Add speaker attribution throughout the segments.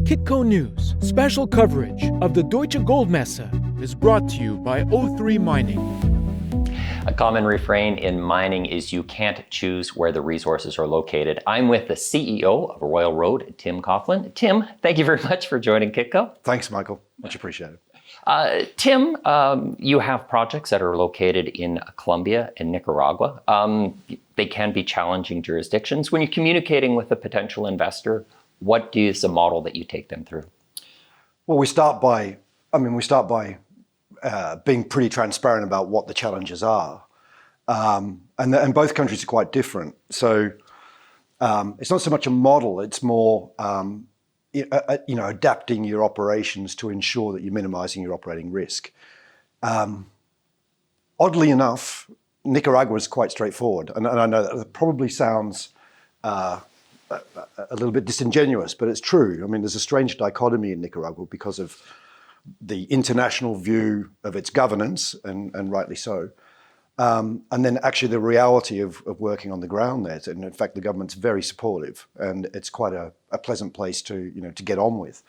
Speaker 1: Kitco News, special coverage of the Deutsche Goldmesse, is brought to you by O3 Mining.
Speaker 2: A common refrain in mining is you can't choose where the resources are located. I'm with the CEO of Royal Road, Tim Coughlin. Tim, thank you very much for joining Kitco.
Speaker 3: Thanks, Michael. Much appreciated.
Speaker 2: Tim, you have projects that are located in Colombia and Nicaragua. They can be challenging jurisdictions. When you're communicating with a potential investor, what is the model that you take them through?
Speaker 3: Well, we start by being pretty transparent about what the challenges are. And both countries are quite different. So it's not so much a model, it's more adapting your operations to ensure that you're minimizing your operating risk. Oddly enough, Nicaragua is quite straightforward. And I know that probably sounds a little bit disingenuous, but it's true. I mean, there's a strange dichotomy in Nicaragua because of the international view of its governance, and rightly so. And then actually the reality of working on the ground there. And in fact, the government's very supportive, and it's quite a pleasant place to get on with.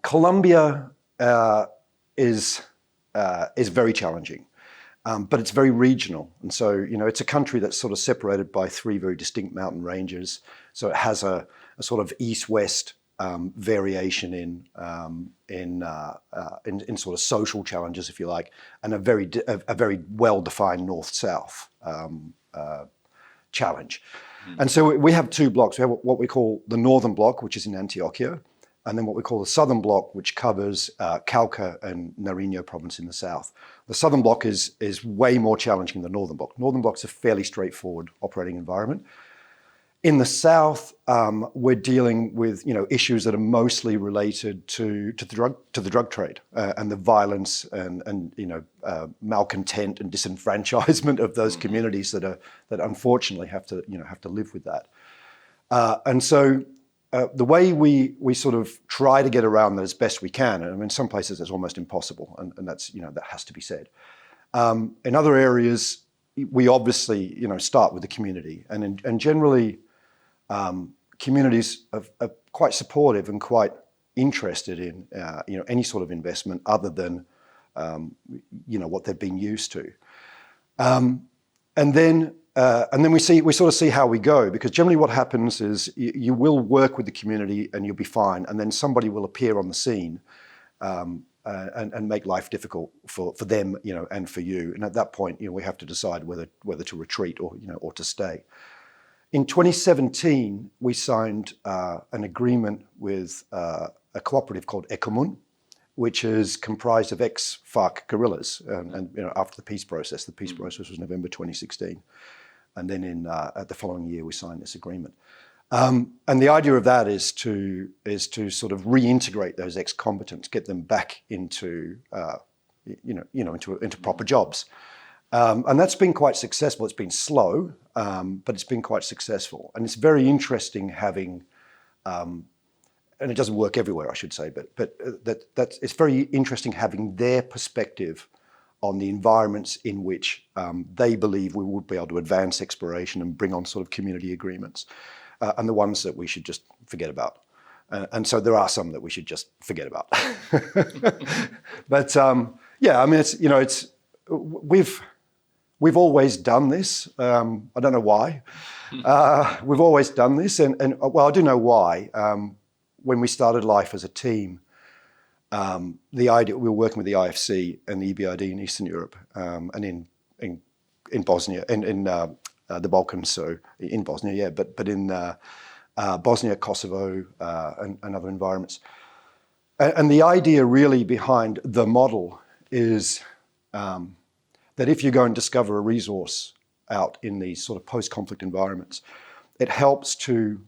Speaker 3: Colombia is very challenging. But it's very regional. And so, it's a country that's sort of separated by three very distinct mountain ranges. So it has a sort of east-west variation in sort of social challenges, if you like, and a very well-defined north-south challenge. Mm-hmm. And so we have two blocks. We have what we call the northern block, which is in Antioquia, and then what we call the southern block, which covers Cauca and Nariño province in the south. The southern block is way more challenging than the northern block. Northern block's a fairly straightforward operating environment. In the south, we're dealing with issues that are mostly related to the drug trade and the violence and malcontent and disenfranchisement of those communities that unfortunately have to live with that. And so. The way we sort of try to get around that as best we can, and in some places it's almost impossible, and that's that has to be said. In other areas, we obviously start with the community, and generally communities are quite supportive and quite interested in any sort of investment other than what they've been used to, and then we sort of see how we go, because generally what happens is you will work with the community and you'll be fine, and then somebody will appear on the scene and make life difficult for them, and for you. And at that point, we have to decide whether to retreat or to stay. In 2017, we signed an agreement with a cooperative called Ecomun, which is comprised of ex-FARC guerrillas, and after the peace process. The peace process was November 2016. And then at the following year, we signed this agreement. And the idea of that is to sort of reintegrate those ex-combatants, get them back into proper jobs. And that's been quite successful. It's been slow, but it's been quite successful. And it's very interesting having, and it doesn't work everywhere, I should say, but it's very interesting having their perspective on the environments in which they believe we would be able to advance exploration and bring on sort of community agreements, and the ones that we should just forget about. And so there are some that we should just forget about. But I mean, we've always done this. I don't know why. We've always done this, and well, I do know why. When we started life as a team, the idea, we were working with the IFC and the EBRD in Eastern Europe, and in Bosnia, in the Balkans, so in Bosnia, but in Bosnia, Kosovo, and other environments. And the idea really behind the model is that if you go and discover a resource out in these sort of post-conflict environments, it helps to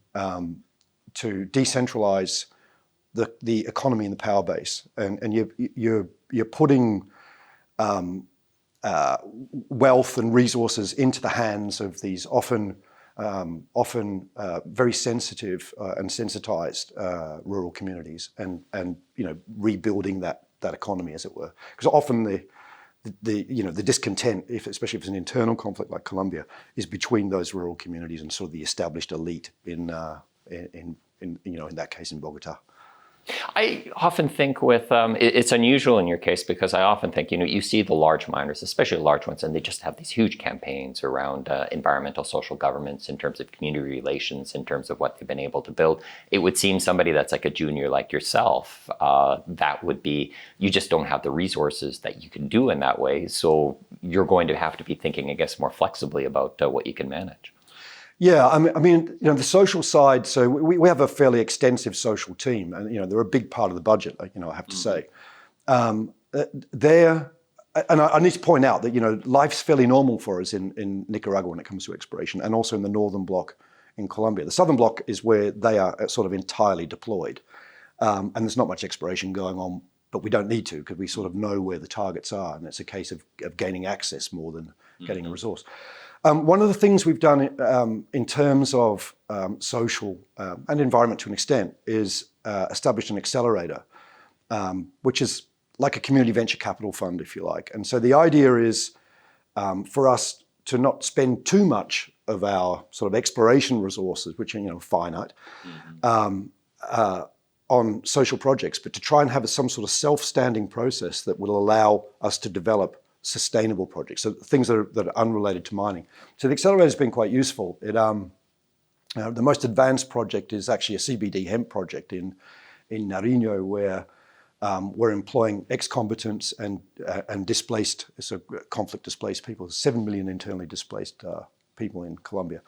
Speaker 3: decentralize the economy and the power base, and you're putting wealth and resources into the hands of these often very sensitive and sensitized rural communities, and rebuilding that economy, as it were, because often the discontent, especially if it's an internal conflict like Colombia, is between those rural communities and sort of the established elite in in that case in Bogota.
Speaker 2: I often think it's unusual in your case because I often think, you see the large miners, especially large ones, and they just have these huge campaigns around environmental social governance in terms of community relations, in terms of what they've been able to build. It would seem somebody that's like a junior like yourself, that would be, you just don't have the resources that you can do in that way. So you're going to have to be thinking, I guess, more flexibly about what you can manage.
Speaker 3: Yeah, I mean, the social side. So we have a fairly extensive social team, and they're a big part of the budget. I have to say, and I need to point out that life's fairly normal for us in Nicaragua when it comes to exploration, and also in the northern bloc in Colombia. The southern bloc is where they are sort of entirely deployed, and there's not much exploration going on, but we don't need to because we sort of know where the targets are, and it's a case of gaining access more than getting a resource. One of the things we've done in terms of social and environment to an extent is established an accelerator, which is like a community venture capital fund, if you like. And so the idea is for us to not spend too much of our sort of exploration resources, which are finite, on social projects, but to try and have some sort of self-standing process that will allow us to develop sustainable projects, so things that are unrelated to mining. So the accelerator has been quite useful. The most advanced project is actually a CBD hemp project in Nariño, where we're employing ex-combatants and displaced, so conflict displaced people. 7 million internally displaced people in Colombia.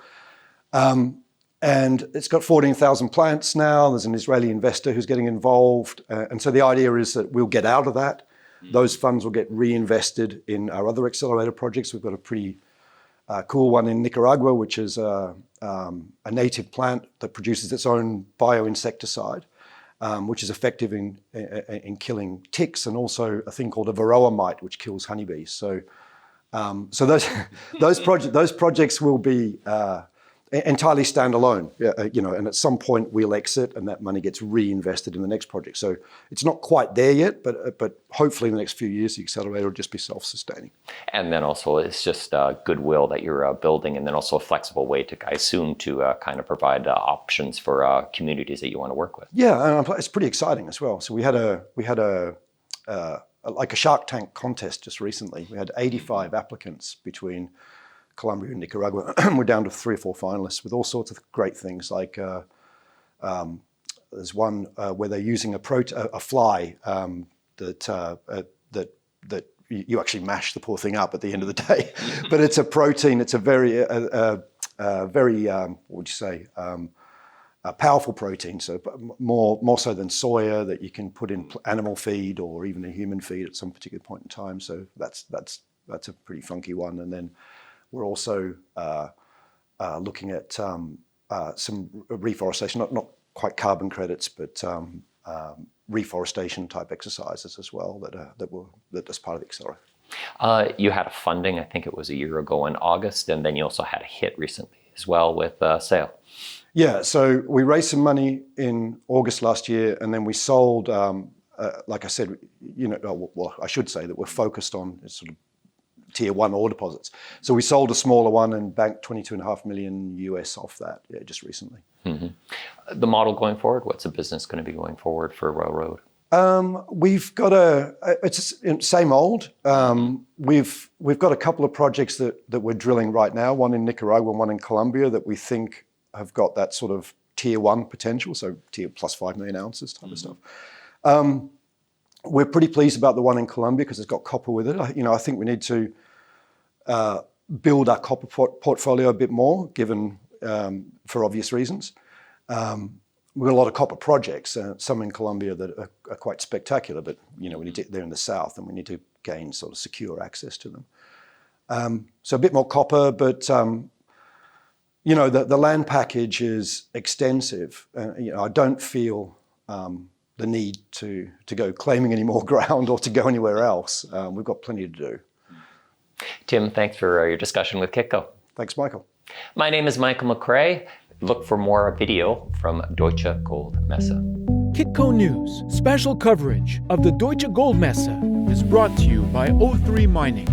Speaker 3: And it's got 14,000 plants now. There's an Israeli investor who's getting involved. And so the idea is that we'll get out of that. Those funds will get reinvested in our other accelerator projects. We've got a pretty cool one in Nicaragua, which is a native plant that produces its own bioinsecticide, which is effective in killing ticks, and also a thing called a varroa mite, which kills honeybees. So those projects will be entirely standalone, and at some point we'll exit and that money gets reinvested in the next project. So it's not quite there yet, but hopefully in the next few years, the accelerator will just be self-sustaining. And
Speaker 2: then also it's just goodwill that you're building, and then also a flexible way to, I assume, to kind of provide options for communities that you want to work with.
Speaker 3: Yeah, it's pretty exciting as well. So we had like a Shark Tank contest just recently. We had 85 applicants between Colombia and Nicaragua. We're down to 3 or 4 finalists with all sorts of great things. Like there's one where they're using a fly that you actually mash the poor thing up at the end of the day. But it's a protein. It's a very what would you say? A powerful protein. So more so than soya, that you can put in animal feed or even a human feed at some particular point in time. So that's a pretty funky one. And then we're also looking at some reforestation, not quite carbon credits, but reforestation type exercises as well that's part of the accelerator.
Speaker 2: You had a funding, I think it was a year ago in August, and then you also had a hit recently as well with sale.
Speaker 3: Yeah, so we raised some money in August last year, and then we sold. Like I said, well, I should say that we're focused on sort of tier 1 ore deposits. So we sold a smaller one and banked $22.5 million US off that, just recently.
Speaker 2: Mm-hmm. The model going forward, what's the business going to be going forward for Railroad?
Speaker 3: We've got it's same old. We've got a couple of projects that we're drilling right now, one in Nicaragua and one in Colombia, that we think have got that sort of tier 1 potential, so tier plus 5 million ounces type of stuff. We're pretty pleased about the one in Colombia because it's got copper with it. I think we need to build our copper portfolio a bit more, given for obvious reasons. We've got a lot of copper projects, some in Colombia that are quite spectacular, but they're in the south, and we need to gain sort of secure access to them. So a bit more copper, but the land package is extensive. I don't feel the need to go claiming any more ground or to go anywhere else. We've got plenty to do.
Speaker 2: Tim, thanks for your discussion with Kitco.
Speaker 3: Thanks, Michael.
Speaker 2: My name is Michael McRae. Look for more video from Deutsche Goldmesse.
Speaker 1: Kitco News, special coverage of the Deutsche Goldmesse, is brought to you by O3 Mining.